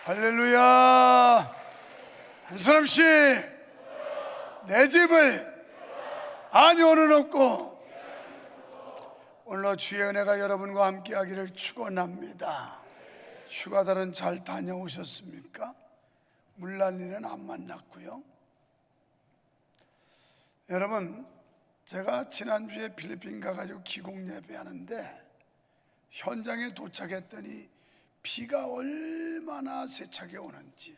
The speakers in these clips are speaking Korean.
할렐루야. 한 사람씩 내 집을 안위오는 없고. 오늘로 주의 은혜가 여러분과 함께 하기를 축원합니다. 휴가들은 잘 다녀오셨습니까? 물난 일은 안 만났고요. 여러분, 제가 지난주에 필리핀 가가지고 기공 예배하는데 현장에 도착했더니 비가 얼마나 세차게 오는지,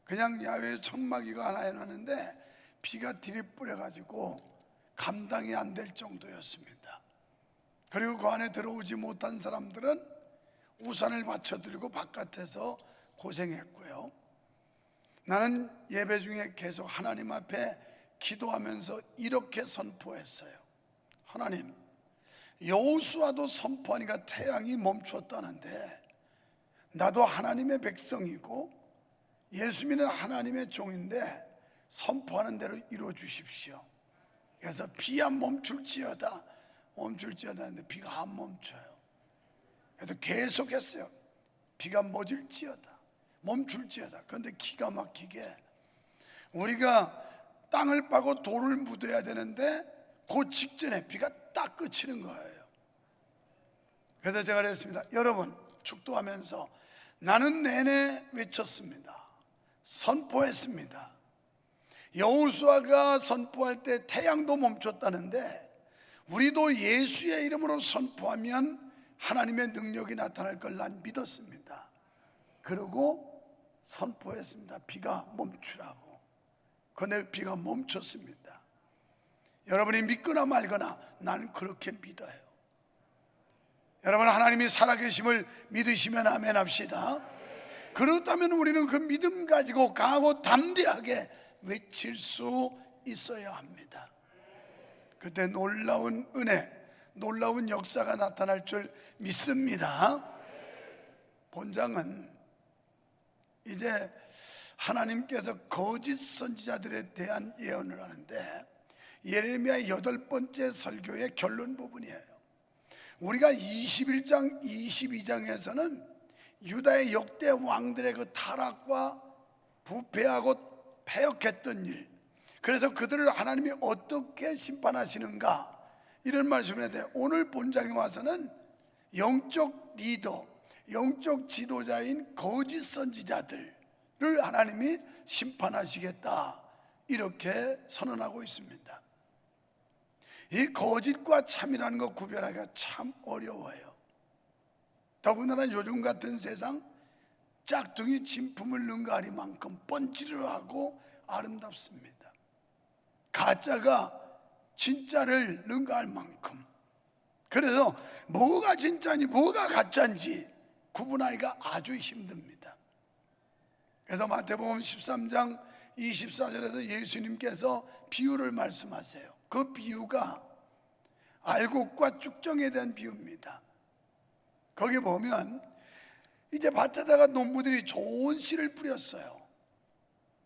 그냥 야외에 천막이가 하나 해놨는데 비가 들이뿌려가지고 감당이 안 될 정도였습니다. 그리고 그 안에 들어오지 못한 사람들은 우산을 받쳐들고 바깥에서 고생했고요. 나는 예배 중에 계속 하나님 앞에 기도하면서 이렇게 선포했어요. 하나님, 여호수아도 선포하니까 태양이 멈췄다는데 나도 하나님의 백성이고 예수 믿는 하나님의 종인데 선포하는 대로 이루어 주십시오. 그래서 비야 멈출지어다 했는데 비가 안 멈춰요. 그래도 계속했어요. 비가 멈출지어다. 그런데 기가 막히게 우리가 땅을 파고 돌을 묻어야 되는데 그 직전에 비가 딱 그치는 거예요. 그래서 제가 그랬습니다. 여러분, 축도하면서 나는 내내 외쳤습니다. 선포했습니다. 여호수아가 선포할 때 태양도 멈췄다는데 우리도 예수의 이름으로 선포하면 하나님의 능력이 나타날 걸 난 믿었습니다. 그리고 선포했습니다. 비가 멈추라고. 그런데 비가 멈췄습니다. 여러분이 믿거나 말거나 나는 그렇게 믿어요. 여러분, 하나님이 살아계심을 믿으시면 아멘 합시다. 그렇다면 우리는 그 믿음 가지고 강하고 담대하게 외칠 수 있어야 합니다. 그때 놀라운 은혜, 놀라운 역사가 나타날 줄 믿습니다. 본장은 이제 하나님께서 거짓 선지자들에 대한 예언을 하는데 예레미야 8번째 설교의 결론 부분이에요. 우리가 21장, 22장에서는 유다의 역대 왕들의 그 타락과 부패하고 패역했던 일, 그래서 그들을 하나님이 어떻게 심판하시는가, 이런 말씀을 했는데 오늘 본장에 와서는 영적 리더, 영적 지도자인 거짓 선지자들을 하나님이 심판하시겠다, 이렇게 선언하고 있습니다. 이 거짓과 참이라는 거 구별하기가 참 어려워요. 더군다나 요즘 같은 세상 짝퉁이 진품을 능가하리만큼 번지르르하고 아름답습니다. 가짜가 진짜를 능가할 만큼, 그래서 뭐가 진짜니 뭐가 가짜인지 구분하기가 아주 힘듭니다. 그래서 마태복음 13장 24절에서 예수님께서 비유를 말씀하세요. 그 비유가 알곡과 쭉정에 대한 비유입니다. 거기 보면 이제 밭에다가 농부들이 좋은 씨를 뿌렸어요.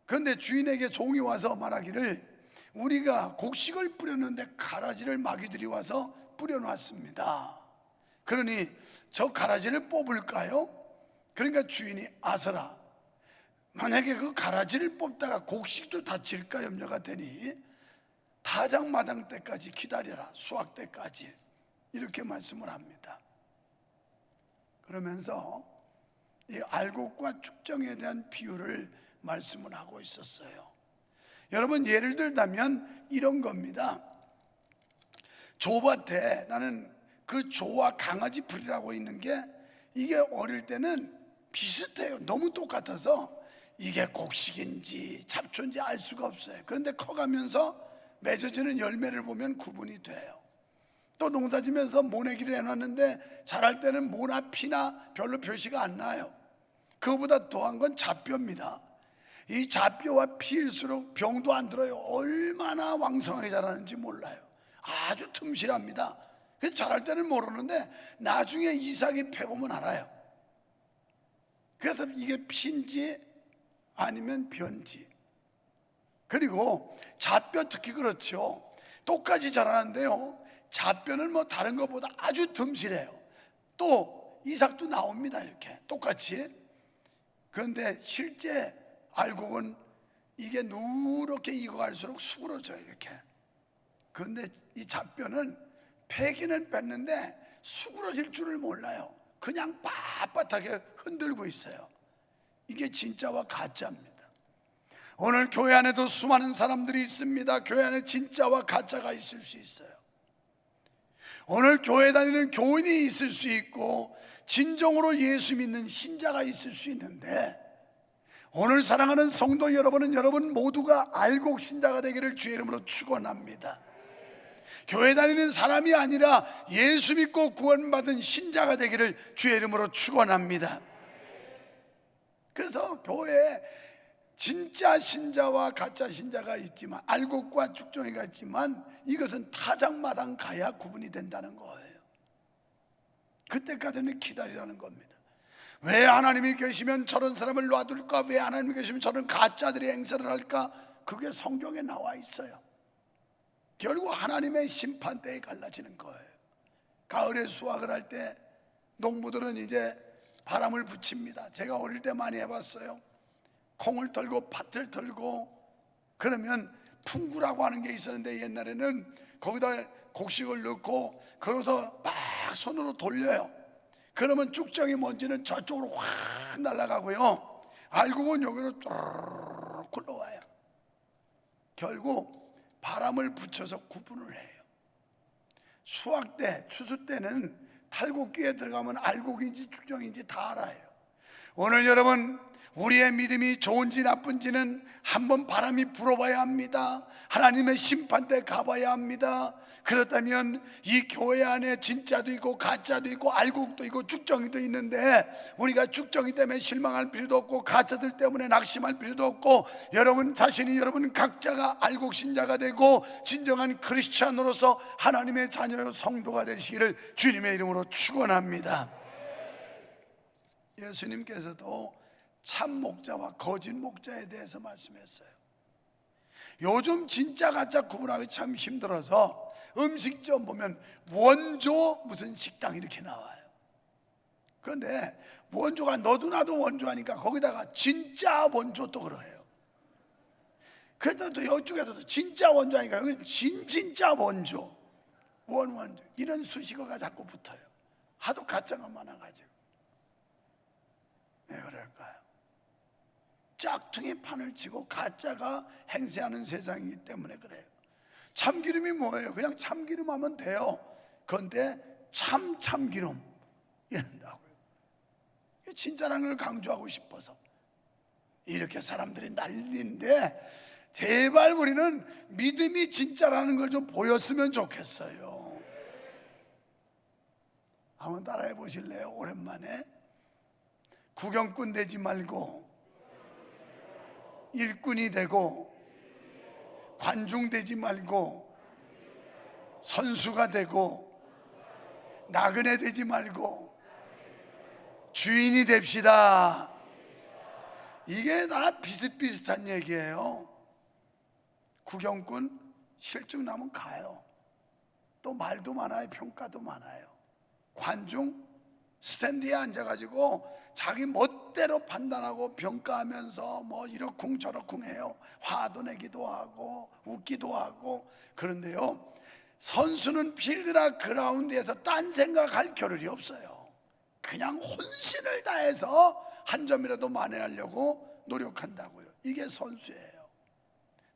그런데 주인에게 종이 와서 말하기를 우리가 곡식을 뿌렸는데 가라지를 마귀들이 와서 뿌려놨습니다. 그러니 저 가라지를 뽑을까요? 그러니까 주인이 아서라, 만약에 그 가라지를 뽑다가 곡식도 다칠까 염려가 되니 타작마당 때까지 기다려라, 수확 때까지, 이렇게 말씀을 합니다. 그러면서 이 알곡과 쭉정에 대한 비유를 말씀을 하고 있었어요. 여러분, 예를 들자면 이런 겁니다. 조밭에 나는 그 조와 강아지 풀이라고 있는 게 이게 어릴 때는 비슷해요. 너무 똑같아서 이게 곡식인지 잡초인지 알 수가 없어요. 그런데 커가면서 맺어지는 열매를 보면 구분이 돼요. 또 농사지면서 모내기를 해놨는데 자랄 때는 모나 피나 별로 표시가 안 나요. 그거보다 더한 건 잡뼈입니다. 이 잡뼈와 피일수록 병도 안 들어요. 얼마나 왕성하게 자라는지 몰라요. 아주 틈실합니다. 그래서 자랄 때는 모르는데 나중에 이삭이 패보면 알아요. 그래서 이게 피인지 아니면 벼인지. 그리고 잡뼈 특히 그렇죠. 똑같이 자라는데요, 잡뼈는 뭐 다른 것보다 아주 듬실해요. 또 이삭도 나옵니다. 이렇게 똑같이 그 그런데 실제 알고 보면 이게 누렇게 익어갈수록 수그러져요, 이렇게. 그런데 이 잡뼈는 폐기는 뺐는데 수그러질 줄을 몰라요. 그냥 빳빳하게 흔들고 있어요. 이게 진짜와 가짜입니다. 오늘 교회 안에도 수많은 사람들이 있습니다. 교회 안에 진짜와 가짜가 있을 수 있어요. 오늘 교회 다니는 교인이 있을 수 있고 진정으로 예수 믿는 신자가 있을 수 있는데, 오늘 사랑하는 성도 여러분은 여러분 모두가 알곡 신자가 되기를 주의 이름으로 축원합니다. 교회 다니는 사람이 아니라 예수 믿고 구원받은 신자가 되기를 주의 이름으로 축원합니다. 그래서 교회에 진짜 신자와 가짜 신자가 있지만, 알곡과 죽정이가 있지만, 이것은 타작마당 가야 구분이 된다는 거예요. 그때까지는 기다리라는 겁니다. 왜 하나님이 계시면 저런 사람을 놔둘까? 왜 하나님이 계시면 저런 가짜들이 행세를 할까? 그게 성경에 나와 있어요. 결국 하나님의 심판대에 갈라지는 거예요. 가을에 수확을 할 때 농부들은 이제 바람을 붙입니다. 제가 어릴 때 많이 해봤어요. 콩을 털고 밭을 털고, 그러면 풍구라고 하는 게 있었는데 옛날에는 거기다 곡식을 넣고 그러서 막 손으로 돌려요. 그러면 쭉정이 먼지는 저쪽으로 확 날아가고요, 알곡은 여기로 쭉 굴러와요. 결국 바람을 붙여서 구분을 해요. 수확 때, 추수 때는 탈곡기에 들어가면 알곡인지 쭉정인지 다 알아요. 오늘 여러분, 우리의 믿음이 좋은지 나쁜지는 한번 바람이 불어봐야 합니다. 하나님의 심판대 가봐야 합니다. 그렇다면 이 교회 안에 진짜도 있고 가짜도 있고 알곡도 있고 죽정이도 있는데, 우리가 죽정이 때문에 실망할 필요도 없고 가짜들 때문에 낙심할 필요도 없고, 여러분 자신이 여러분 각자가 알곡 신자가 되고 진정한 크리스찬으로서 하나님의 자녀요 성도가 되시기를 주님의 이름으로 축원합니다. 예수님께서도 참 목자와 거짓 목자에 대해서 말씀했어요. 요즘 진짜 가짜 구분하기 참 힘들어서 음식점 보면 원조 무슨 식당 이렇게 나와요. 그런데 원조가 너도 나도 원조하니까 거기다가 진짜 원조 또 그래요. 그래도 또 이쪽에서도 진짜 원조하니까 여기 진짜 원조, 원조 이런 수식어가 자꾸 붙어요. 하도 가짜가 많아가지고. 왜 그럴까요? 짝퉁이 판을 치고 가짜가 행세하는 세상이기 때문에 그래요. 참기름이 뭐예요? 그냥 참기름 하면 돼요. 그런데 참기름 이런다고요. 진짜라는 걸 강조하고 싶어서 이렇게 사람들이 난리인데, 제발 우리는 믿음이 진짜라는 걸 좀 보였으면 좋겠어요. 한번 따라해 보실래요? 오랜만에. 구경꾼 되지 말고 일꾼이 되고, 관중 되지 말고 선수가 되고, 나그네 되지 말고 주인이 됩시다. 이게 다 비슷비슷한 얘기예요. 구경꾼 실증 나면 가요. 또 말도 많아요. 평가도 많아요. 관중 스탠드에 앉아가지고 자기 멋대로 판단하고 평가하면서 뭐 이러쿵 저러쿵 해요. 화도 내기도 하고 웃기도 하고. 그런데요, 선수는 필드나 그라운드에서 딴 생각할 겨를이 없어요. 그냥 혼신을 다해서 한 점이라도 만회하려고 노력한다고요. 이게 선수예요.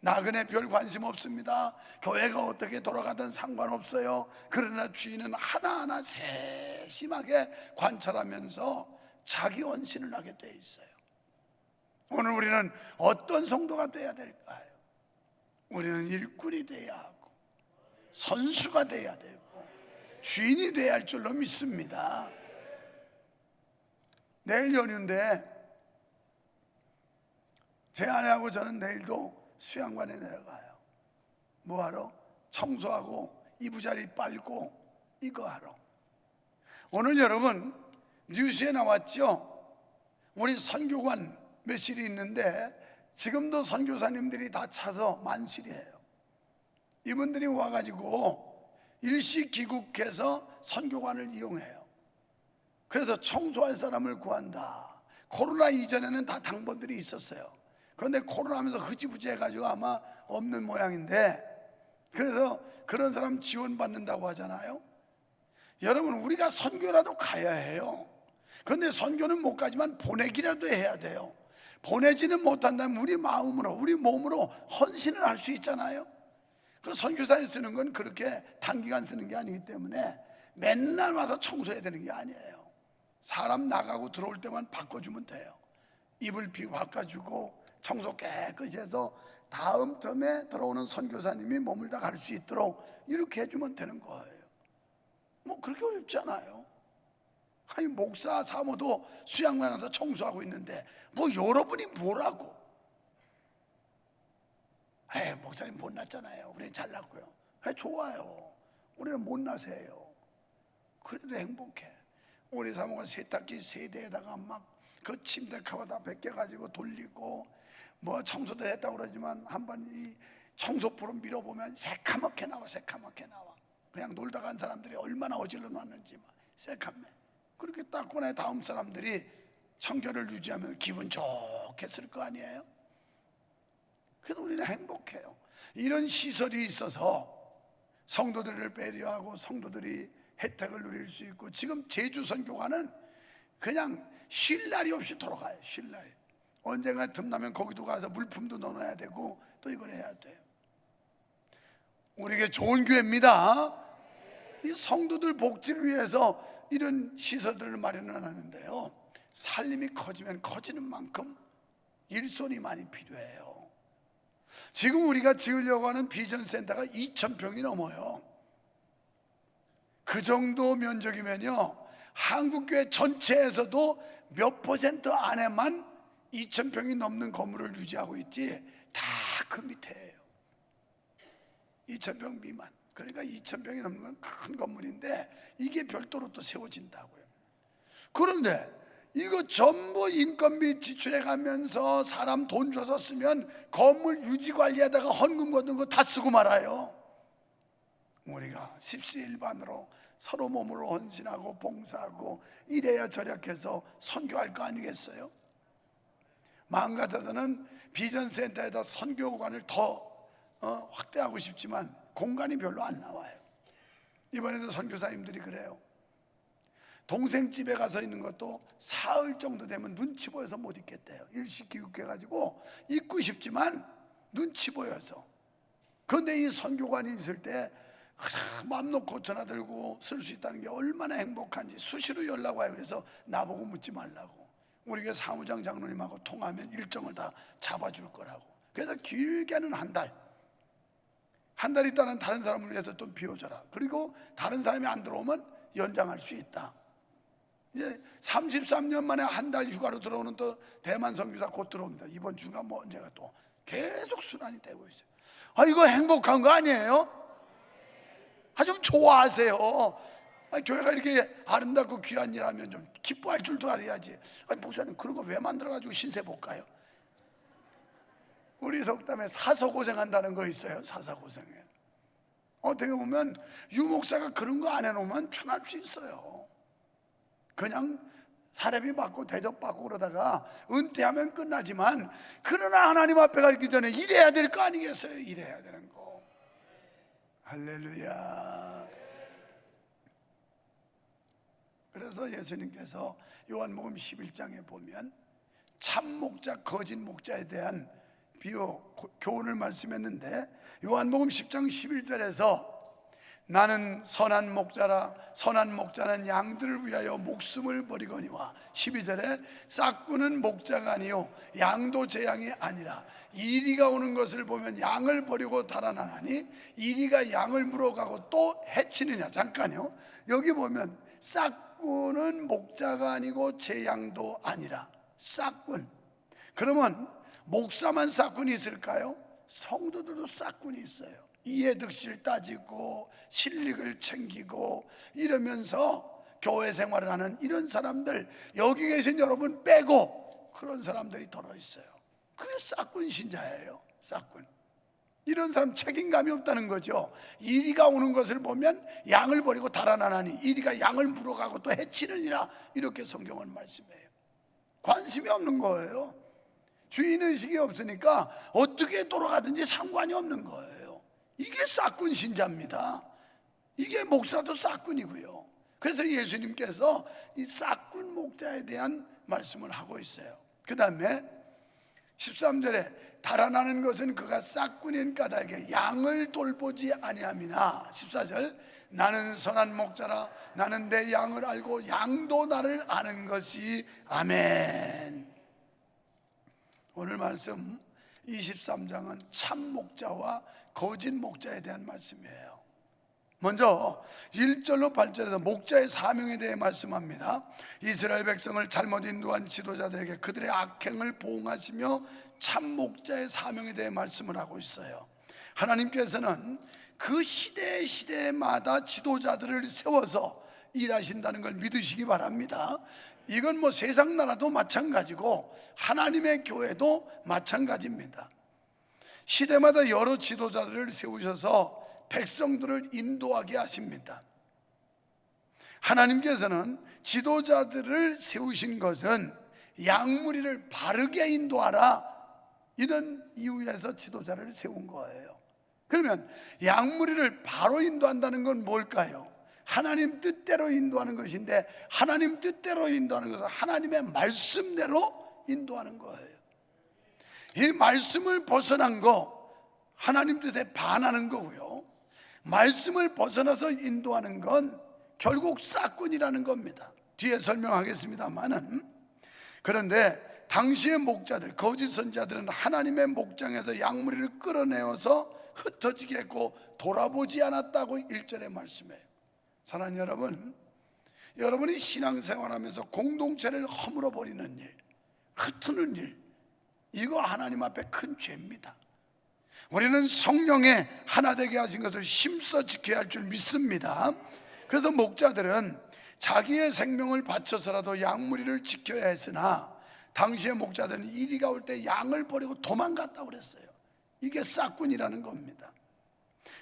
나그네 별 관심 없습니다. 교회가 어떻게 돌아가든 상관없어요. 그러나 주인은 하나하나 세심하게 관찰하면서 자기 헌신을 하게 돼 있어요. 오늘 우리는 어떤 성도가 돼야 될까요? 우리는 일꾼이 돼야 하고 선수가 돼야 되고 주인이 돼야 할 줄로 믿습니다. 내일 연휴인데 제 아내하고 저는 내일도 수양관에 내려가요. 뭐하러? 청소하고 이부자리 빨고 이거 하러. 오늘 여러분 뉴스에 나왔죠? 우리 선교관 몇실이 있는데 지금도 선교사님들이 다 차서 만실이에요. 이분들이 와가지고 일시 귀국해서 선교관을 이용해요. 그래서 청소할 사람을 구한다. 코로나 이전에는 다 당번들이 있었어요. 그런데 코로나 하면서 흐지부지 해가지고 아마 없는 모양인데, 그래서 그런 사람 지원받는다고 하잖아요. 여러분, 우리가 선교라도 가야 해요. 그런데 선교는 못 가지만 보내기라도 해야 돼요. 보내지는 못한다면 우리 마음으로, 우리 몸으로 헌신을 할 수 있잖아요. 그 선교사에 쓰는 건 그렇게 단기간 쓰는 게 아니기 때문에 맨날 와서 청소해야 되는 게 아니에요. 사람 나가고 들어올 때만 바꿔주면 돼요. 이불 비고 바꿔주고 청소 깨끗이 해서 다음 텀에 들어오는 선교사님이 머물다 갈 수 있도록 이렇게 해주면 되는 거예요. 뭐 그렇게 어렵지 않아요. 아니, 목사 사모도 수양관 가서 청소하고 있는데 뭐 여러분이 뭐라고? 에이, 목사님 못났잖아요. 우리는 잘났고요. 좋아요. 우리는 못나세요. 그래도 행복해. 우리 사모가 세탁기 세대에다가 막 그 침대 커버 다 벗겨가지고 돌리고 뭐 청소도 했다고 그러지만 한번 이 청소풀을 밀어보면 새카맣게 나와. 새카맣게 나와. 그냥 놀다 간 사람들이 얼마나 어질러 놨는지 막 새카매. 그렇게 닦고 나 다음 사람들이 청결을 유지하면 기분 좋게 쓸 거 아니에요? 그래서 우리는 행복해요. 이런 시설이 있어서 성도들을 배려하고 성도들이 혜택을 누릴 수 있고, 지금 제주 선교관은 그냥 쉴 날이 없이 돌아가요. 쉴 날이. 언젠가 틈나면 거기도 가서 물품도 넣어놔야 되고 또 이걸 해야 돼요. 우리에게 좋은 교회입니다. 이 성도들 복지를 위해서 이런 시설들을 마련을 하는데요, 살림이 커지면 커지는 만큼 일손이 많이 필요해요. 지금 우리가 지으려고 하는 비전센터가 2,000평이 넘어요. 그 정도 면적이면요, 한국교회 전체에서도 몇 퍼센트 안에만 2,000평이 넘는 건물을 유지하고 있지, 다 그 밑에예요. 2,000평 미만. 그러니까 2,000평이 넘는 건 큰 건물인데 이게 별도로 또 세워진다고요. 그런데 이거 전부 인건비 지출해 가면서 사람 돈 줘서 쓰면 건물 유지 관리하다가 헌금 걷는 거 다 쓰고 말아요. 우리가 십시일반으로 서로 몸으로 헌신하고 봉사하고 이래야 절약해서 선교할 거 아니겠어요? 마음 같아서는 비전센터에다 선교관을 더 확대하고 싶지만 공간이 별로 안 나와요. 이번에도 선교사님들이 그래요. 동생 집에 가서 있는 것도 사흘 정도 되면 눈치 보여서 못 있겠대요. 일식 교육해가지고 있고 싶지만 눈치 보여서. 그런데 이 선교관이 있을 때 마음 놓고 전화 들고 쓸 수 있다는 게 얼마나 행복한지 수시로 연락 와요. 그래서 나보고 묻지 말라고. 우리 교회 사무장 장로님하고 통하면 일정을 다 잡아줄 거라고. 그래서 길게는 한 달 있다는 다른 사람을 위해서 좀 비워줘라. 그리고 다른 사람이 안 들어오면 연장할 수 있다. 이제 33년 만에 한 달 휴가로 들어오는 또 대만 선교사 곧 들어옵니다. 이번 주가 뭐 언제가 또 계속 순환이 되고 있어요. 아, 이거 행복한 거 아니에요? 좀 좋아하세요. 교회가 이렇게 아름답고 귀한 일하면 좀 기뻐할 줄도 알아야지. 목사님 그런 거 왜 만들어가지고 신세 볼까요? 우리 속담에 사서고생한다는 거 있어요. 사서고생해. 어떻게 보면 유목사가 그런 거 안 해놓으면 편할 수 있어요. 그냥 사례비 받고 대접받고 그러다가 은퇴하면 끝나지만, 그러나 하나님 앞에 가기 전에 일해야 될 거 아니겠어요? 일해야 되는 거. 할렐루야. 그래서 예수님께서 요한복음 11장에 보면 참 목자 거짓 목자에 대한 교훈을 말씀했는데, 요한복음 10장 11절에서 나는 선한 목자라, 선한 목자는 양들을 위하여 목숨을 버리거니와, 12절에 싹구는 목자가 아니요 양도 제 양이 아니라 이리가 오는 것을 보면 양을 버리고 달아나나니 이리가 양을 물어가고 또 해치느냐. 잠깐요, 여기 보면 싹구는 목자가 아니고 제 양도 아니라 싹군. 그러면 목사만 싹군이 있을까요? 성도들도 싹군이 있어요. 이해득실 따지고 실력을 챙기고 이러면서 교회 생활을 하는 이런 사람들, 여기 계신 여러분 빼고 그런 사람들이 들어있어요. 그게 싹군 신자예요. 싹군. 이런 사람 책임감이 없다는 거죠. 이리가 오는 것을 보면 양을 버리고 달아나나니 이리가 양을 물어가고 또 해치느니라, 이렇게 성경은 말씀해요. 관심이 없는 거예요. 주인의식이 없으니까 어떻게 돌아가든지 상관이 없는 거예요. 이게 싹군 신자입니다. 이게 목사도 싹군이고요. 그래서 예수님께서 이 싹군 목자에 대한 말씀을 하고 있어요. 그 다음에 13절에 달아나는 것은 그가 싹군인 까닭에 양을 돌보지 아니함이나, 14절 나는 선한 목자라 나는 내 양을 알고 양도 나를 아는 것이. 아멘. 오늘 말씀 23장은 참 목자와 거짓 목자에 대한 말씀이에요. 먼저 1절로 8절에서 목자의 사명에 대해 말씀합니다. 이스라엘 백성을 잘못 인도한 지도자들에게 그들의 악행을 보응하시며 참 목자의 사명에 대해 말씀을 하고 있어요. 하나님께서는 그 시대마다 지도자들을 세워서 일하신다는 걸 믿으시기 바랍니다. 이건 뭐 세상 나라도 마찬가지고 하나님의 교회도 마찬가지입니다. 시대마다 여러 지도자들을 세우셔서 백성들을 인도하게 하십니다. 하나님께서는 지도자들을 세우신 것은 양무리를 바르게 인도하라, 이런 이유에서 지도자를 세운 거예요. 그러면 양무리를 바로 인도한다는 건 뭘까요? 하나님 뜻대로 인도하는 것인데, 하나님 뜻대로 인도하는 것은 하나님의 말씀대로 인도하는 거예요. 이 말씀을 벗어난 거 하나님 뜻에 반하는 거고요, 말씀을 벗어나서 인도하는 건 결국 싹군이라는 겁니다. 뒤에 설명하겠습니다만은, 그런데 당시의 목자들, 거짓 선지자들은 하나님의 목장에서 양무리를 끌어내어서 흩어지게 했고 돌아보지 않았다고 1절에 말씀해요. 사랑하는 여러분, 여러분이 신앙생활하면서 공동체를 허물어 버리는 일, 흩트는 일, 이거 하나님 앞에 큰 죄입니다. 우리는 성령에 하나 되게 하신 것을 힘써 지켜야 할 줄 믿습니다. 그래서 목자들은 자기의 생명을 바쳐서라도 양무리를 지켜야 했으나, 당시의 목자들은 이리가 올 때 양을 버리고 도망갔다고 그랬어요. 이게 싹군이라는 겁니다.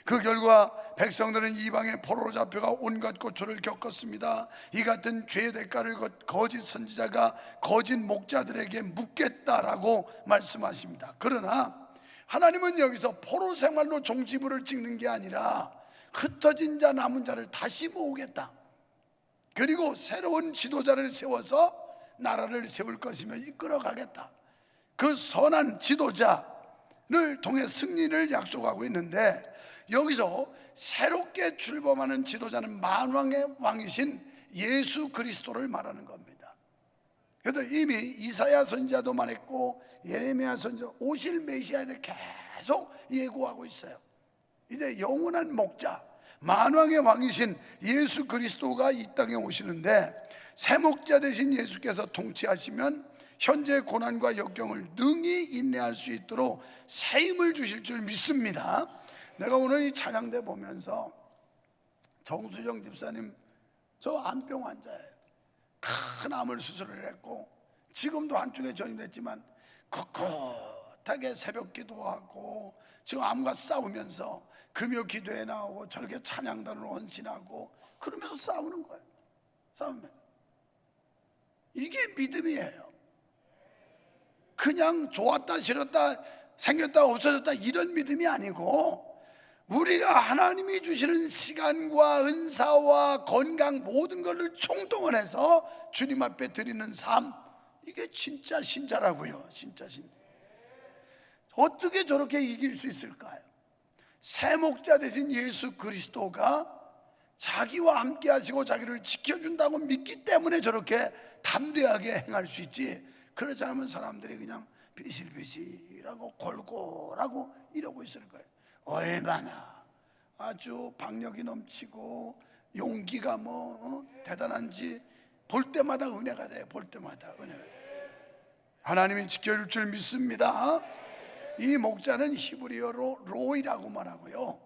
그 결과 백성들은 이방의 포로로 잡혀가 온갖 고초를 겪었습니다. 이 같은 죄의 대가를 거짓 선지자가 거짓 목자들에게 묻겠다라고 말씀하십니다. 그러나 하나님은 여기서 포로 생활로 종지부를 찍는 게 아니라 흩어진 자 남은 자를 다시 모으겠다, 그리고 새로운 지도자를 세워서 나라를 세울 것이며 이끌어가겠다, 그 선한 지도자를 통해 승리를 약속하고 있는데, 여기서 새롭게 출범하는 지도자는 만왕의 왕이신 예수 그리스도를 말하는 겁니다. 그래서 이미 이사야 선지자도 말했고 예레미야 선지자 오실 메시아에 대해 계속 예고하고 있어요. 이제 영원한 목자, 만왕의 왕이신 예수 그리스도가 이 땅에 오시는데, 새 목자 되신 예수께서 통치하시면 현재 고난과 역경을 능히 인내할 수 있도록 새 힘을 주실 줄 믿습니다. 내가 오늘 이 찬양대 보면서 정수정 집사님, 저 암병 환자예요. 큰 암을 수술을 했고 지금도 한쪽에 전이됐지만 꿋꿋하게 새벽 기도하고 지금 암과 싸우면서 금요 기도에 나오고 저렇게 찬양단을 헌신하고 그러면서 싸우는 거예요. 싸우면 이게 믿음이에요. 그냥 좋았다 싫었다 생겼다 없어졌다 이런 믿음이 아니고, 우리가 하나님이 주시는 시간과 은사와 건강 모든 것을 총동원해서 주님 앞에 드리는 삶, 이게 진짜 신자라고요. 진짜 신자. 어떻게 저렇게 이길 수 있을까요? 새 목자 되신 예수 그리스도가 자기와 함께 하시고 자기를 지켜준다고 믿기 때문에 저렇게 담대하게 행할 수 있지, 그렇지 않으면 사람들이 그냥 비실비실하고 골골하고 이러고 있을 거예요. 얼마나 아주 박력이 넘치고 용기가 대단한지 볼 때마다 은혜가 돼요. 볼 때마다 은혜가 돼요. 하나님이 지켜줄 줄 믿습니다. 이 목자는 히브리어로 로이라고 말하고요,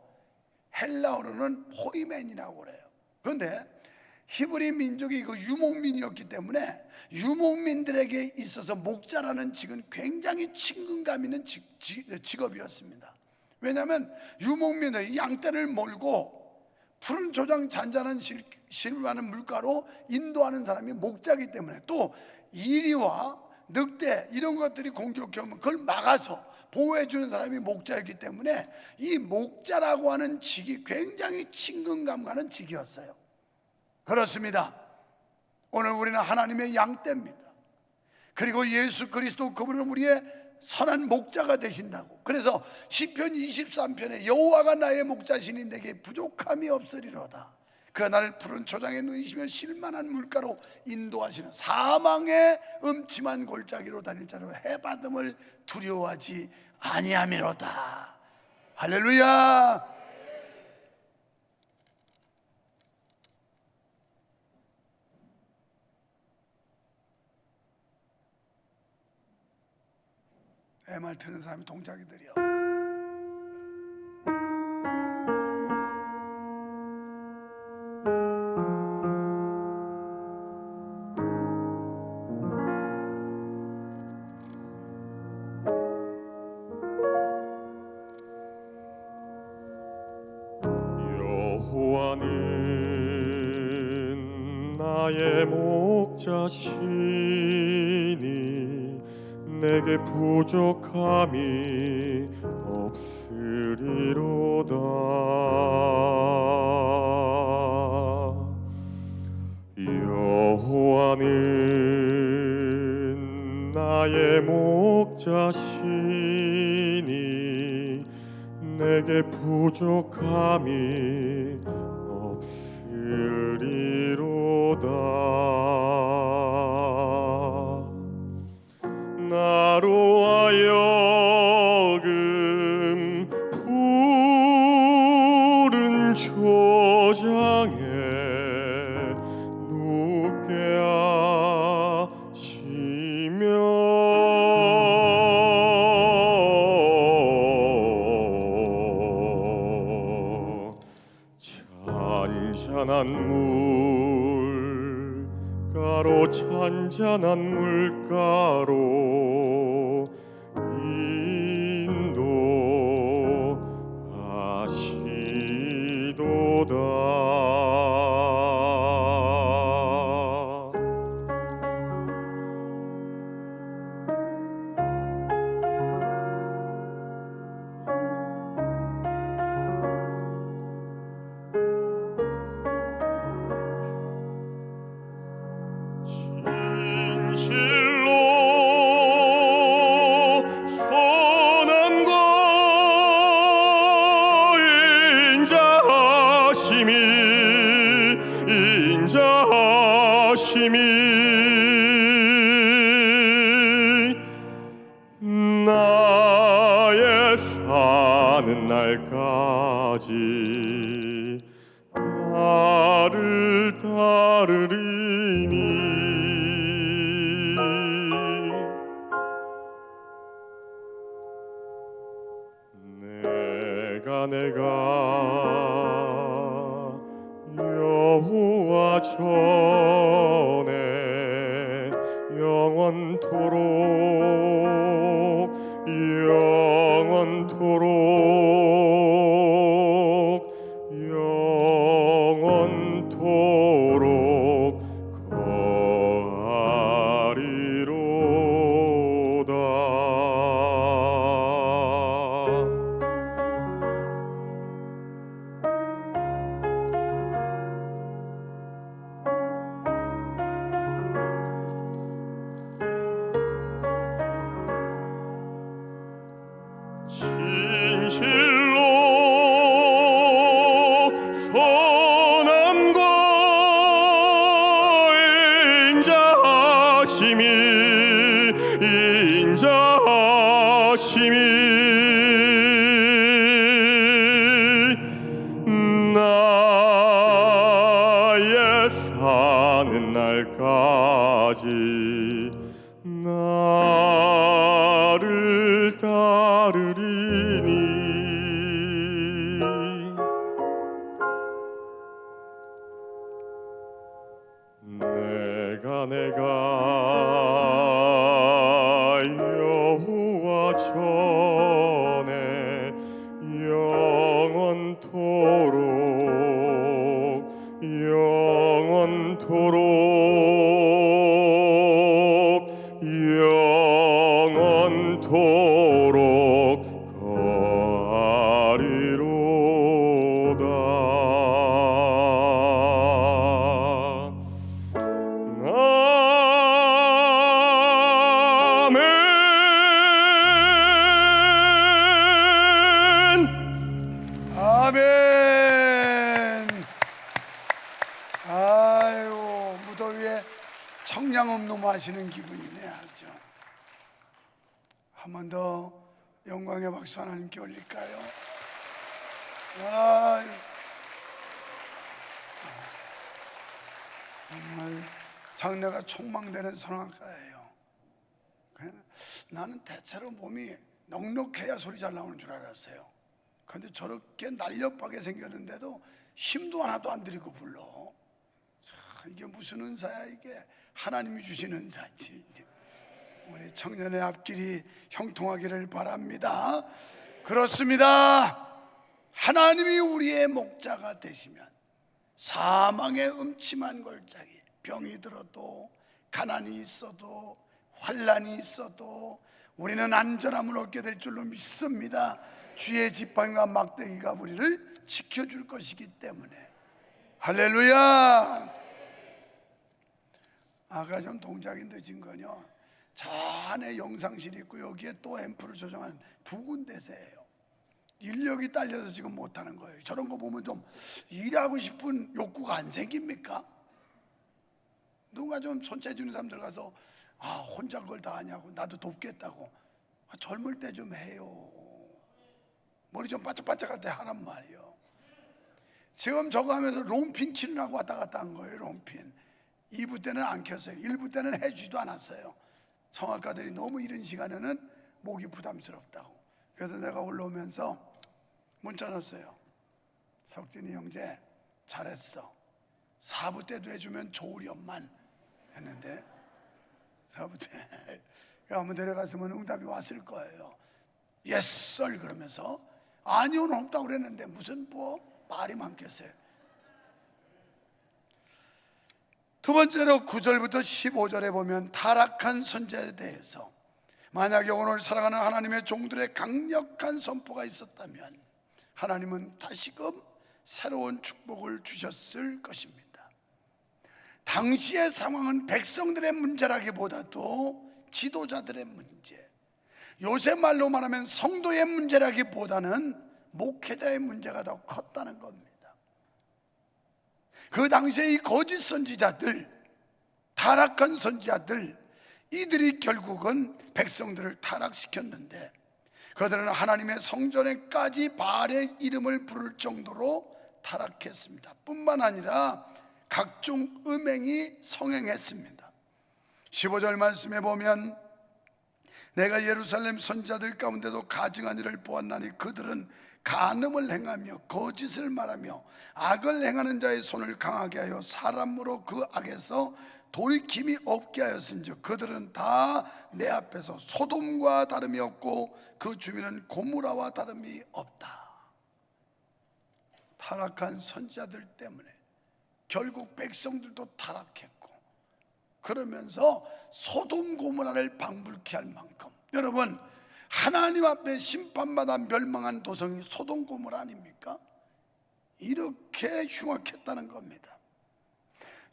헬라어로는 포이맨이라고 그래요. 그런데 히브리 민족이 그 유목민이었기 때문에 유목민들에게 있어서 목자라는 직은 굉장히 친근감 있는 직업이었습니다. 왜냐하면 유목민의 양떼를 몰고 푸른 조장 잔잔한 실과는 물가로 인도하는 사람이 목자이기 때문에, 또 이리와 늑대 이런 것들이 공격해 오면 그걸 막아서 보호해 주는 사람이 목자였기 때문에 이 목자라고 하는 직이 굉장히 친근감 가는 직이었어요. 그렇습니다. 오늘 우리는 하나님의 양떼입니다. 그리고 예수 그리스도 그분은 우리의 선한 목자가 되신다고. 그래서 시편 23편에 여호와가 나의 목자시니 내게 부족함이 없으리로다. 그가 나를 푸른 초장에 누이시며 실만한 물가로 인도하시는 사망의 음침한 골짜기로 다닐 자로 해받음을 두려워하지 아니함이로다. 할렐루야. MR 트는 사람이 동작이들이요. 여호와는 나의 목자시니 내게 부족함이 없으리로다. 여호와는 나의 목자시니 내게 부족함이 없으리로다. 나로 하여금 푸른 초장에 눕게 하시며 잔잔한 물가로 인도하시도다. 나의 사는 날까지 나를 따르리니 내가 여호와 전에 영원토록 거하리로다. 진실로 선함과 인자하심이 나의 사는 날까지 나를 따르리니 내가 여호와 전에 영원토록 영원토록 아멘. 아멘. 아유, 무더위에 청량음료 마시는 기분이네 아주. 한 번 더 영광의 박수 하나님께 올릴까요? 아유, 정말 장래가 촉망되는 성악가예요. 나는 대체로 몸이 넉넉해야 소리 잘 나오는 줄 알았어요. 근데 저렇게 날렵하게 생겼는데도 힘도 하나도 안 들이고 불러. 자, 이게 무슨 은사야? 이게 하나님이 주신 은사지. 우리 청년의 앞길이 형통하기를 바랍니다. 그렇습니다. 하나님이 우리의 목자가 되시면 사망의 음침한 골짜기, 병이 들어도 가난이 있어도 환난이 있어도 우리는 안전함을 얻게 될 줄로 믿습니다. 주의 지팡이와 막대기가 우리를 지켜줄 것이기 때문에. 할렐루야. 아까 전 동작이 늦은 거요, 저 안에 영상실이 있고 여기에 또 앰프를 조정하는 두 군데세요. 인력이 딸려서 지금 못하는 거예요. 저런 거 보면 좀 일하고 싶은 욕구가 안 생깁니까? 누가 좀 손재주는 사람들 가서 혼자 그걸 다 하냐고, 나도 돕겠다고. 젊을 때 좀 해요. 머리 좀 바짝바짝할 때 하란 말이요. 지금 저거 하면서 롱핀 치느라고 왔다 갔다 한 거예요. 롱핀 2부 때는 안 켰어요. 1부 때는 해주지도 않았어요. 성악가들이 너무 이런 시간에는 목이 부담스럽다고. 그래서 내가 올라오면서 문자 넣었어요. 석진이 형제 잘했어. 4부 때도 해주면 좋으련만 했는데 4부 때 한번 데려갔으면 응답이 왔을 거예요. Yes sir 그러면서 아니요는 없다고 그랬는데 무슨 말이 많겠어요. 두 번째로 9절부터 15절에 보면 타락한 선지자에 대해서, 만약에 오늘 사랑하는 하나님의 종들의 강력한 선포가 있었다면 하나님은 다시금 새로운 축복을 주셨을 것입니다. 당시의 상황은 백성들의 문제라기보다도 지도자들의 문제, 요새 말로 말하면 성도의 문제라기보다는 목회자의 문제가 더 컸다는 겁니다. 그 당시에 이 거짓 선지자들, 타락한 선지자들, 이들이 결국은 백성들을 타락시켰는데 그들은 하나님의 성전에까지 바알의 이름을 부를 정도로 타락했습니다. 뿐만 아니라 각종 음행이 성행했습니다. 15절 말씀에 보면 내가 예루살렘 선지자들 가운데도 가증한 일을 보았나니 그들은 간음을 행하며 거짓을 말하며 악을 행하는 자의 손을 강하게 하여 사람으로 그 악에서 돌이킴이 없게 하였은즉 그들은 다 내 앞에서 소돔과 다름이 없고 그 주민은 고무라와 다름이 없다. 타락한 선지자들 때문에 결국 백성들도 타락했고, 그러면서 소돔 고무라를 방불케 할 만큼, 여러분 하나님 앞에 심판받아 멸망한 도성이 소돔 고무라 아닙니까? 이렇게 흉악했다는 겁니다.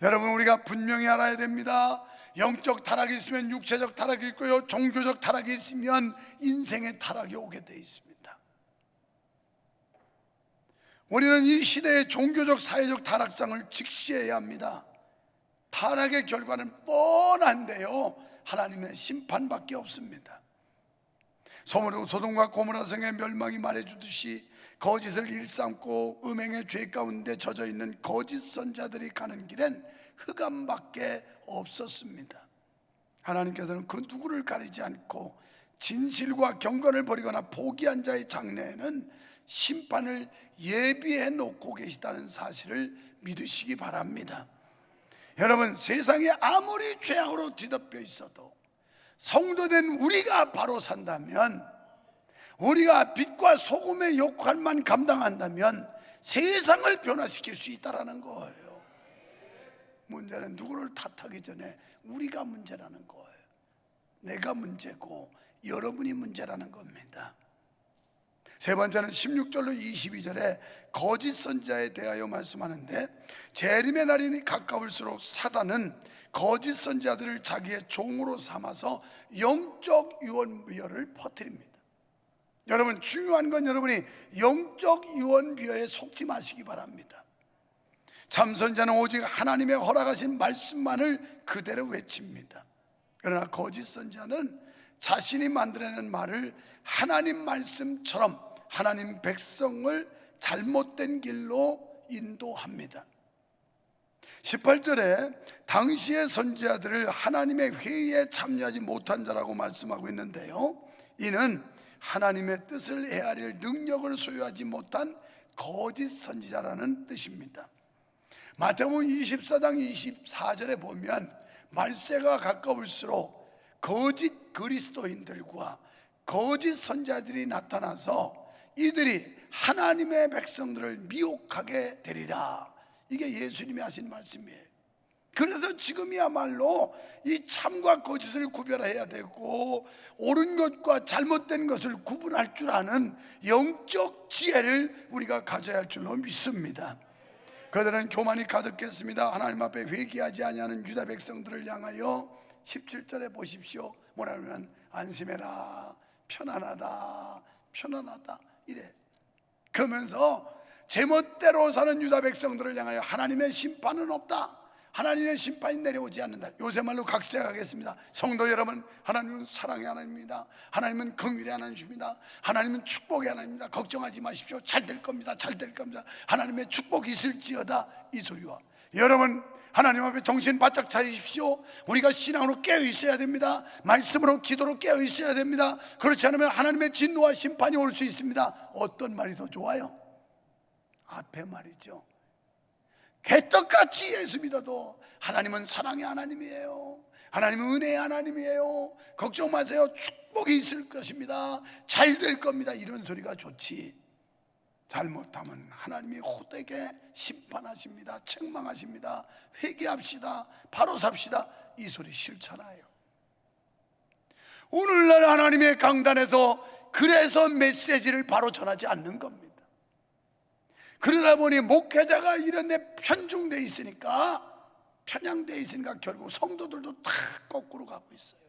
여러분 우리가 분명히 알아야 됩니다. 영적 타락이 있으면 육체적 타락이 있고요, 종교적 타락이 있으면 인생의 타락이 오게 되어 있습니다. 우리는 이 시대의 종교적 사회적 타락상을 직시해야 합니다. 타락의 결과는 뻔한데요, 하나님의 심판밖에 없습니다. 소돔과 고모라 성의 멸망이 말해주듯이 거짓을 일삼고 음행의 죄 가운데 젖어 있는 거짓 선자들이 가는 길엔 흑암밖에 없었습니다. 하나님께서는 그 누구를 가리지 않고 진실과 경건을 버리거나 포기한 자의 장래에는 심판을 예비해 놓고 계시다는 사실을 믿으시기 바랍니다. 여러분 세상이 아무리 죄악으로 뒤덮여 있어도 성도된 우리가 바로 산다면, 우리가 빛과 소금의 역할만 감당한다면 세상을 변화시킬 수 있다는 거예요. 문제는 누구를 탓하기 전에 우리가 문제라는 거예요. 내가 문제고 여러분이 문제라는 겁니다. 세 번째는 16절로 22절에 거짓 선지자에 대하여 말씀하는데, 재림의 날이 가까울수록 사단은 거짓 선지자들을 자기의 종으로 삼아서 영적 유언비어를 퍼뜨립니다. 여러분, 중요한 건 여러분이 영적 유언비어에 속지 마시기 바랍니다. 참 선지자는 오직 하나님의 허락하신 말씀만을 그대로 외칩니다. 그러나 거짓 선지자는 자신이 만들어낸 말을 하나님 말씀처럼 하나님 백성을 잘못된 길로 인도합니다. 18절에 당시의 선지자들을 하나님의 회의에 참여하지 못한 자라고 말씀하고 있는데요, 이는 하나님의 뜻을 헤아릴 능력을 소유하지 못한 거짓 선지자라는 뜻입니다. 마태복음 24장 24절에 보면 말세가 가까울수록 거짓 그리스도인들과 거짓 선지자들이 나타나서 이들이 하나님의 백성들을 미혹하게 되리라. 이게 예수님이 하신 말씀이에요. 그래서 지금이야말로 이 참과 거짓을 구별해야 되고, 옳은 것과 잘못된 것을 구분할 줄 아는 영적 지혜를 우리가 가져야 할 줄로 믿습니다. 그들은 교만이 가득했습니다. 하나님 앞에 회개하지 아니하는 유다 백성들을 향하여 17절에 보십시오. 뭐라 그러면 안심해라, 편안하다, 편안하다 이래. 그러면서 제멋대로 사는 유다 백성들을 향하여 하나님의 심판은 없다, 하나님의 심판이 내려오지 않는다. 요새 말로 각색하겠습니다. 성도 여러분, 하나님은 사랑의 하나님입니다. 하나님은 긍휼의 하나님입니다. 하나님은 축복의 하나님입니다. 걱정하지 마십시오. 잘 될 겁니다. 잘 될 겁니다. 하나님의 축복이 있을지어다. 이 소리와 여러분, 하나님 앞에 정신 바짝 차리십시오. 우리가 신앙으로 깨어 있어야 됩니다. 말씀으로, 기도로 깨어 있어야 됩니다. 그렇지 않으면 하나님의 진노와 심판이 올 수 있습니다. 어떤 말이 더 좋아요? 앞에 말이죠. 개떡같이 예수 믿어도 하나님은 사랑의 하나님이에요. 하나님은 은혜의 하나님이에요. 걱정 마세요. 축복이 있을 것입니다. 잘 될 겁니다. 이런 소리가 좋지, 잘못하면 하나님이 호되게 심판하십니다. 책망하십니다. 회개합시다. 바로 삽시다. 이 소리 싫잖아요. 오늘날 하나님의 강단에서 그래서 메시지를 바로 전하지 않는 겁니다. 그러다 보니 목회자가 이런 데 편중돼 있으니까, 편향돼 있으니까 결국 성도들도 다 거꾸로 가고 있어요.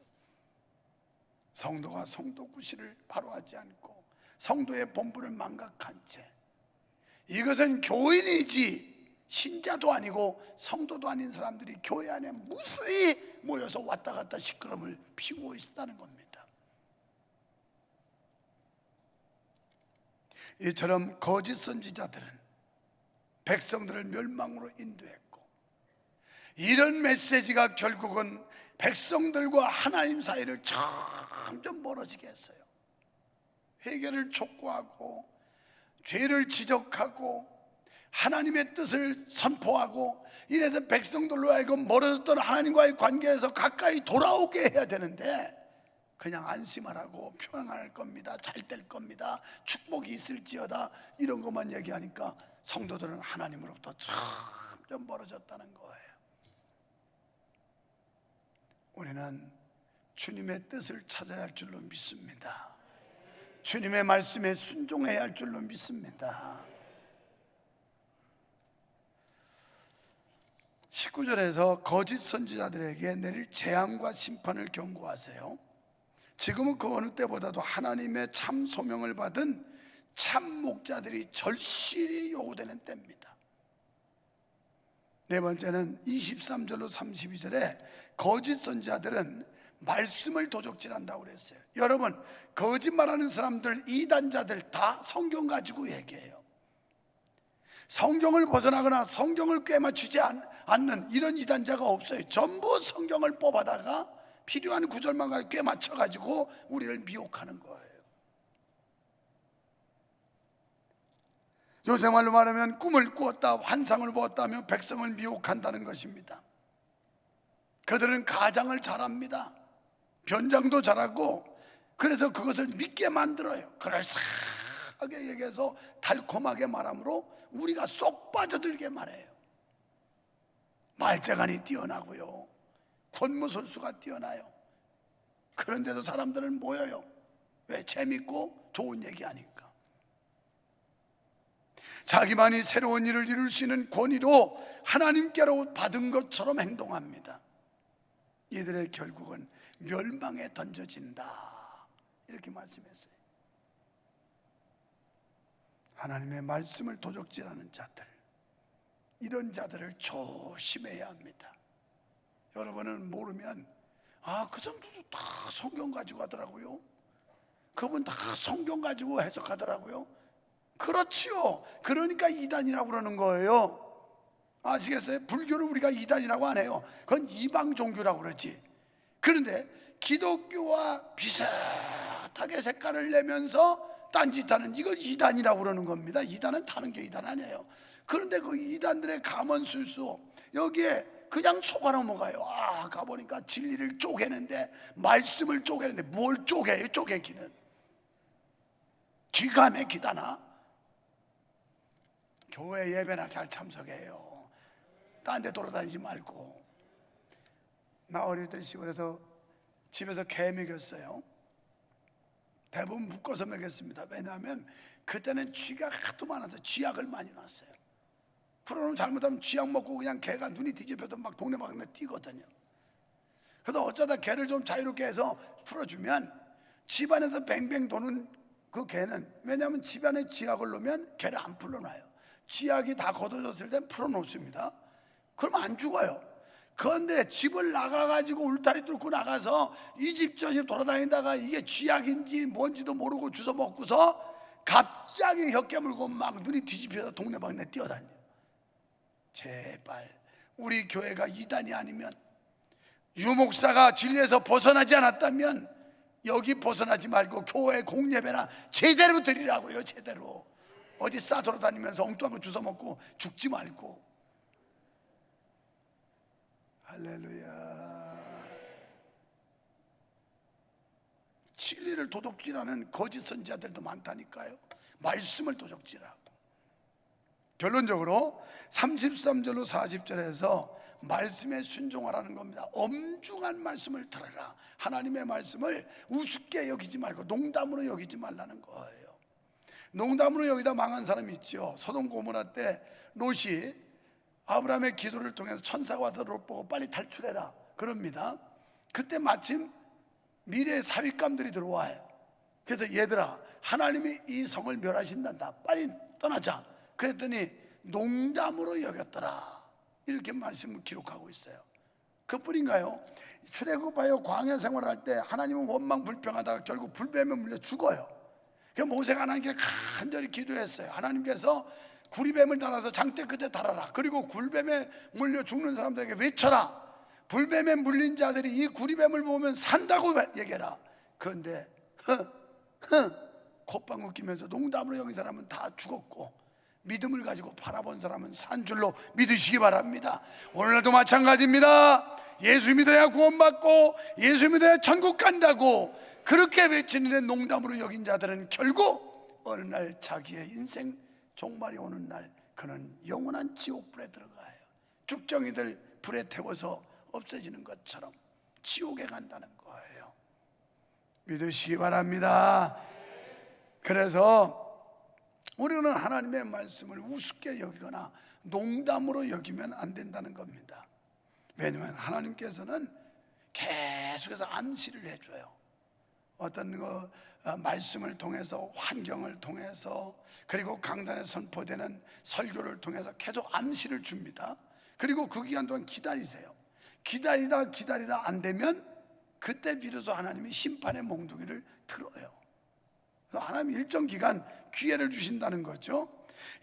성도가 성도 구실을 바로 하지 않고 성도의 본분을 망각한 채, 이것은 교인이지 신자도 아니고 성도도 아닌 사람들이 교회 안에 무수히 모여서 왔다 갔다 시끄러움을 피우고 있다는 겁니다. 이처럼 거짓 선지자들은 백성들을 멸망으로 인도했고, 이런 메시지가 결국은 백성들과 하나님 사이를 점점 멀어지게 했어요. 회개를 촉구하고 죄를 지적하고 하나님의 뜻을 선포하고, 이래서 백성들로 하여금 멀어졌던 하나님과의 관계에서 가까이 돌아오게 해야 되는데, 그냥 안심하라고, 평안할 겁니다, 잘 될 겁니다, 축복이 있을지어다, 이런 것만 얘기하니까 성도들은 하나님으로부터 점점 멀어졌다는 거예요. 우리는 주님의 뜻을 찾아야 할 줄로 믿습니다. 주님의 말씀에 순종해야 할 줄로 믿습니다. 19절에서 거짓 선지자들에게 내릴 재앙과 심판을 경고하세요. 지금은 그 어느 때보다도 하나님의 참 소명을 받은 참 목자들이 절실히 요구되는 때입니다. 네 번째는 23절로 32절에 거짓 선지자들은 말씀을 도적질한다고 그랬어요. 여러분, 거짓말하는 사람들, 이단자들 다 성경 가지고 얘기해요. 성경을 벗어나거나 성경을 꿰맞추지 않는 이런 이단자가 없어요. 전부 성경을 뽑아다가 필요한 구절만 꿰맞춰가지고 우리를 미혹하는 거예요. 요새 말로 말하면 꿈을 꾸었다, 환상을 보았다며 백성을 미혹한다는 것입니다. 그들은 가장을 잘합니다. 변장도 잘하고, 그래서 그것을 믿게 만들어요. 그럴싸하게 얘기해서 달콤하게 말함으로 우리가 쏙 빠져들게 말해요. 말재간이 뛰어나고요, 권무술수가 뛰어나요. 그런데도 사람들은 모여요. 왜? 재밌고 좋은 얘기 아니까. 자기만이 새로운 일을 이룰 수 있는 권위로 하나님께로 받은 것처럼 행동합니다. 이들의 결국은 멸망에 던져진다, 이렇게 말씀했어요. 하나님의 말씀을 도적질하는 자들, 이런 자들을 조심해야 합니다. 여러분은 모르면 그 사람들도 다 성경 가지고 하더라고요. 그분 다 성경 가지고 해석하더라고요. 그렇지요. 그러니까 이단이라고 그러는 거예요. 아시겠어요? 불교를 우리가 이단이라고 안 해요. 그건 이방 종교라고 그러지. 그런데 기독교와 비슷하게 색깔을 내면서 딴짓하는, 이걸 이단이라고 그러는 겁니다. 이단은 다른 게 이단 아니에요. 그런데 그 이단들의 가면술수, 여기에 그냥 속아 넘어가요. 가보니까 진리를 쪼개는데, 말씀을 쪼개는데 뭘 쪼개요? 쪼개기는 쥐가 맥히다나? 교회 예배나 잘 참석해요. 딴 데 돌아다니지 말고. 나 어릴 때 시골에서 집에서 개 먹였어요. 대부분 묶어서 먹였습니다. 왜냐하면 그때는 쥐가 하도 많아서 쥐약을 많이 놨어요. 그러면 잘못하면 쥐약 먹고 그냥 개가 눈이 뒤집혀도 막 동네방네 뛰거든요. 그래서 어쩌다 개를 좀 자유롭게 해서 풀어주면 집안에서 뱅뱅 도는 그 개는, 왜냐하면 집안에 쥐약을 놓으면 개를 안 풀어놔요. 쥐약이 다 걷어졌을 땐 풀어놓습니다. 그러면 안 죽어요. 그런데 집을 나가가지고 울타리 뚫고 나가서 이 집 저 집 돌아다니다가 이게 쥐약인지 뭔지도 모르고 주워 먹고서 갑자기 혀 깨물고 막 눈이 뒤집혀서 동네방네 뛰어다녀요. 제발 우리 교회가 이단이 아니면, 유목사가 진리에서 벗어나지 않았다면 여기 벗어나지 말고 교회 공예배나 제대로 드리라고요. 제대로. 어디 싸돌아다니면서 엉뚱한 거 주워 먹고 죽지 말고. 할렐루야. 진리를 도둑질하는 거짓 선지자들도 많다니까요. 말씀을 도둑질하고. 결론적으로 33절로 40절에서 말씀에 순종하라는 겁니다. 엄중한 말씀을 들어라. 하나님의 말씀을 우습게 여기지 말고 농담으로 여기지 말라는 거예요. 농담으로 여기다 망한 사람이 있죠. 소돔 고모라 때 롯이 아브라함의 기도를 통해서 천사가 와서 롯 보고 빨리 탈출해라 그럽니다. 그때 마침 미래의 사윗감들이 들어와요. 그래서 얘들아, 하나님이 이 성을 멸하신단다, 빨리 떠나자. 그랬더니 농담으로 여겼더라, 이렇게 말씀을 기록하고 있어요. 그뿐인가요? 출애굽하여 광야 생활할 때 하나님은 원망 불평하다가 결국 불뱀에 물려 죽어요. 그래서 모세가 하나님께 간절히 기도했어요. 하나님께서 구리뱀을 달아서 장대 끝에 달아라. 그리고 굴뱀에 물려 죽는 사람들에게 외쳐라. 불뱀에 물린 자들이 이 구리뱀을 보면 산다고 얘기해라. 그런데 콧방울 끼면서 농담으로 여긴 사람은 다 죽었고, 믿음을 가지고 바라본 사람은 산 줄로 믿으시기 바랍니다. 오늘날도 마찬가지입니다. 예수 믿어야 구원받고 예수 믿어야 천국 간다고 그렇게 외치는데 농담으로 여긴 자들은 결국 어느 날 자기의 인생 종말이 오는 날 그는 영원한 지옥불에 들어가요. 죽정이들 불에 태워서 없어지는 것처럼 지옥에 간다는 거예요. 믿으시기 바랍니다. 그래서 우리는 하나님의 말씀을 우습게 여기거나 농담으로 여기면 안 된다는 겁니다. 왜냐하면 하나님께서는 계속해서 암시를 해줘요. 어떤 말씀을 통해서, 환경을 통해서, 그리고 강단에 선포되는 설교를 통해서 계속 암시를 줍니다. 그리고 그 기간 동안 기다리세요. 기다리다 안 되면 그때 비로소 하나님이 심판의 몽둥이를 틀어요. 하나님 일정 기간 기회를 주신다는 거죠.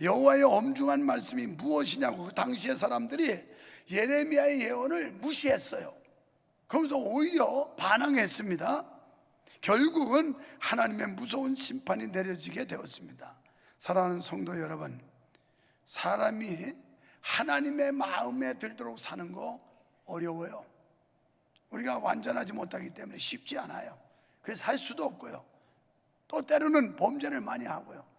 여호와의 엄중한 말씀이 무엇이냐고 그 당시의 사람들이 예레미야의 예언을 무시했어요. 그러면서 오히려 반항했습니다. 결국은 하나님의 무서운 심판이 내려지게 되었습니다. 사랑하는 성도 여러분, 사람이 하나님의 마음에 들도록 사는 거 어려워요. 우리가 완전하지 못하기 때문에 쉽지 않아요. 그래서 살 수도 없고요. 또 때로는 범죄를 많이 하고요.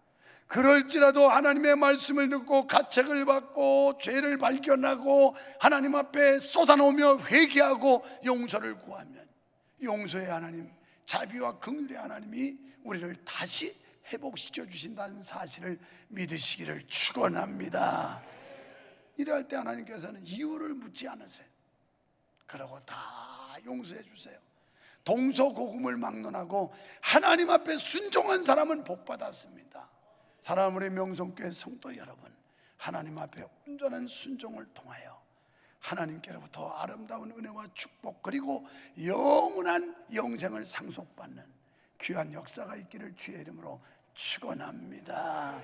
그럴지라도 하나님의 말씀을 듣고 가책을 받고 죄를 발견하고 하나님 앞에 쏟아놓으며 회개하고 용서를 구하면 용서의 하나님, 자비와 긍휼의 하나님이 우리를 다시 회복시켜 주신다는 사실을 믿으시기를 축원합니다. 이럴 때 하나님께서는 이유를 묻지 않으세요. 그러고 다 용서해 주세요. 동서고금을 막론하고 하나님 앞에 순종한 사람은 복받았습니다. 사랑하는 우리 명성교회 성도 여러분, 하나님 앞에 온전한 순종을 통하여 하나님께로부터 아름다운 은혜와 축복, 그리고 영원한 영생을 상속받는 귀한 역사가 있기를 주의 이름으로 축원합니다.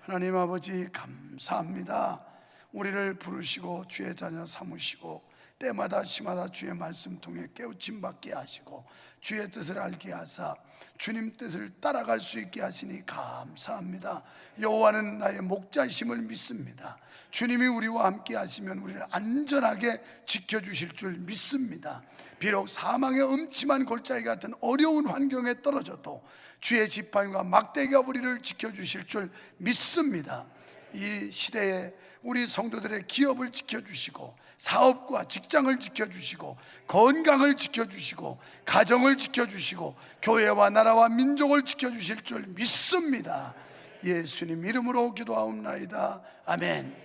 하나님 아버지 감사합니다. 우리를 부르시고 주의 자녀 삼으시고 때마다 시마다 주의 말씀 통해 깨우침 받게 하시고 주의 뜻을 알게 하사 주님 뜻을 따라갈 수 있게 하시니 감사합니다. 여호와는 나의 목자이심을 믿습니다. 주님이 우리와 함께 하시면 우리를 안전하게 지켜주실 줄 믿습니다. 비록 사망의 음침한 골짜기 같은 어려운 환경에 떨어져도 주의 지팡이와 막대기가 우리를 지켜주실 줄 믿습니다. 이 시대에 우리 성도들의 기업을 지켜주시고 사업과 직장을 지켜주시고 건강을 지켜주시고 가정을 지켜주시고 교회와 나라와 민족을 지켜주실 줄 믿습니다. 예수님 이름으로 기도하옵나이다. 아멘.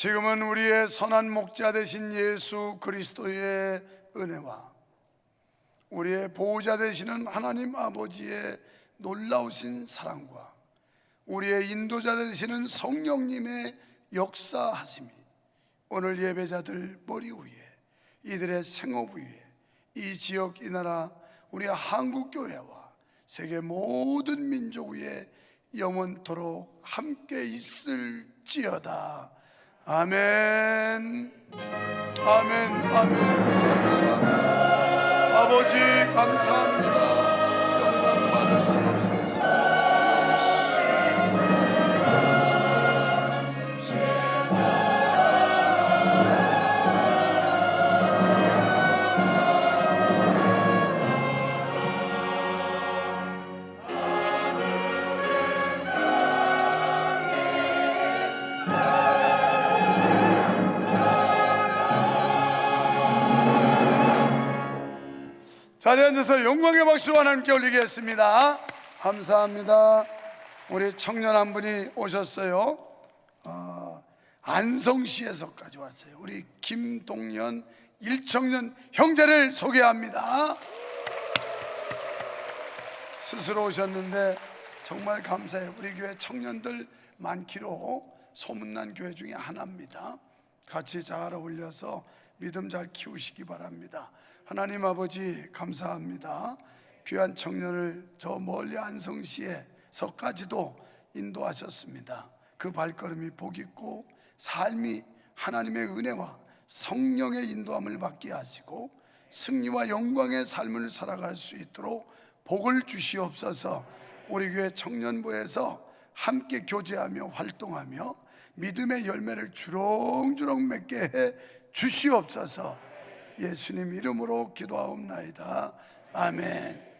지금은 우리의 선한 목자 되신 예수 그리스도의 은혜와 우리의 보호자 되시는 하나님 아버지의 놀라우신 사랑과 우리의 인도자 되시는 성령님의 역사하심이 오늘 예배자들 머리 위에, 이들의 생업 위에, 이 지역 이 나라 우리 한국교회와 세계 모든 민족 위에 영원토록 함께 있을지어다. 아멘. 아멘. 아멘. 감사합니다. 아버지 감사합니다. 영광 받으시옵소서. 자리에 앉아서 영광의 박수와 하나님께 올리겠습니다. 감사합니다. 우리 청년 한 분이 오셨어요. 안성시에서까지 왔어요. 우리 김동연 1청년 형제를 소개합니다. 스스로 오셨는데 정말 감사해요. 우리 교회 청년들 많기로 소문난 교회 중에 하나입니다. 같이 잘 어울려서 믿음 잘 키우시기 바랍니다. 하나님 아버지 감사합니다. 귀한 청년을 저 멀리 안성시에서까지도 인도하셨습니다. 그 발걸음이 복있고 삶이 하나님의 은혜와 성령의 인도함을 받게 하시고 승리와 영광의 삶을 살아갈 수 있도록 복을 주시옵소서. 우리 교회 청년부에서 함께 교제하며 활동하며 믿음의 열매를 주렁주렁 맺게 해 주시옵소서. 예수님 이름으로 기도하옵나이다. 아멘.